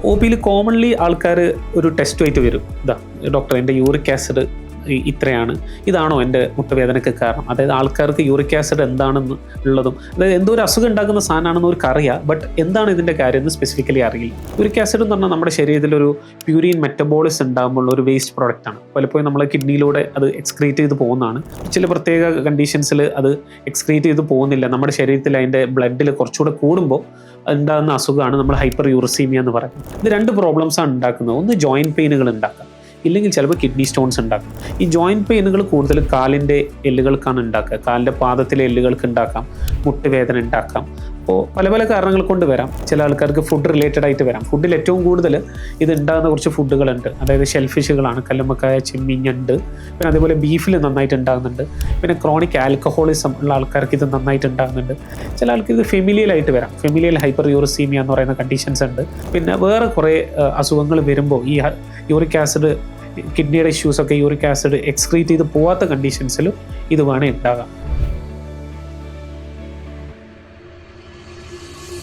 O പിയിൽ commonly ആൾക്കാർ ഒരു ടെസ്റ്റുമായിട്ട് വരും. ഡോക്ടർ എൻ്റെ യൂറിക് ആസിഡ് ഇത്രയാണ്, ഇതാണോ എൻ്റെ മുട്ടുവേദനയ്ക്ക് കാരണം? അതായത് ആൾക്കാർക്ക് യൂറിക് ആസിഡ് എന്താണെന്ന് ഉള്ളതും, അതായത് എന്തോ ഒരു അസുഖം ഉണ്ടാക്കുന്ന സാധനമാണെന്ന് അവർക്ക് അറിയാം, ബട്ട് എന്താണ് ഇതിൻ്റെ കാര്യം എന്ന് സ്പെസിഫിക്കലി അറിയില്ല. യൂറിക് ആസിഡ് എന്ന് പറഞ്ഞാൽ നമ്മുടെ ശരീരത്തിലൊരു പ്യൂരിൻ മെറ്റബോളിസം ഉണ്ടാകുമ്പോൾ ഒരു വേസ്റ്റ് പ്രോഡക്റ്റാണ്. പലപ്പോഴും നമ്മളെ കിഡ്നിയിലൂടെ അത് എക്സ്ക്രീറ്റ് ചെയ്ത് പോകുന്നതാണ്. ചില പ്രത്യേക കണ്ടീഷൻസിൽ അത് എക്സ്ക്രീറ്റ് ചെയ്ത് പോകുന്നില്ല, നമ്മുടെ ശരീരത്തിൽ അതിൻ്റെ ബ്ലഡിൽ കുറച്ചുകൂടെ കൂടുമ്പോൾ ഉണ്ടാകുന്ന അസുഖമാണ് നമ്മൾ ഹൈപ്പർ യൂറിസീമിയ എന്ന് പറയുന്നത്. ഇത് 2 പ്രോബ്ലംസാണ് ഉണ്ടാക്കുന്നത്. ഒന്ന് ജോയിൻറ്റ് പെയിനുകൾ ഉണ്ടാക്കാം, ഇല്ലെങ്കിൽ ചിലപ്പോൾ കിഡ്നി സ്റ്റോൺസ് ഉണ്ടാക്കും. ഈ ജോയിൻറ്റ് പെയിനുകൾ കൂടുതൽ കാലിൻ്റെ എല്ലുകൾക്കാണ് ഉണ്ടാക്കുക, കാലിൻ്റെ പാദത്തിലെ എല്ലുകൾക്ക് ഉണ്ടാക്കാം, മുട്ടുവേദന ഉണ്ടാക്കാം. അപ്പോൾ പല പല കാരണങ്ങൾ കൊണ്ട് വരാം. ചില ആൾക്കാർക്ക് ഫുഡ് റിലേറ്റഡ് ആയിട്ട് വരാം. ഫുഡിൽ ഏറ്റവും കൂടുതൽ ഇത് ഉണ്ടാകുന്ന കുറച്ച് ഫുഡുകളുണ്ട്, അതായത് ഷെൽഫിഷുകളാണ്, കല്ലുമ്മക്കായ, ചെമ്മീൻ, ഞണ്ട്. പിന്നെ അതേപോലെ ബീഫിൽ നന്നായിട്ട് ഉണ്ടാകുന്നുണ്ട്. പിന്നെ ക്രോണിക് ആൽക്കഹോളിസം ഉള്ള ആൾക്കാർക്ക് ഇത് നന്നായിട്ട് ഉണ്ടാകുന്നുണ്ട്. ചില ആൾക്ക് ഇത് ഫെമിലിയലായിട്ട് വരാം, ഫെമിലിയൽ ഹൈപ്പർ യൂറിസീമിയ എന്ന് പറയുന്ന കണ്ടീഷൻസ് ഉണ്ട്. പിന്നെ വേറെ കുറേ അസുഖങ്ങൾ വരുമ്പോൾ ഈ യൂറിക് ആസിഡ്, കിഡ്നിയുടെ ഇഷ്യൂസൊക്കെ യൂറിക് ആസിഡ് എക്സ്ക്രീറ്റ് ചെയ്ത് പോവാത്ത കണ്ടീഷൻസിലും ഇത് വേണേൽ ഉണ്ടാകാം.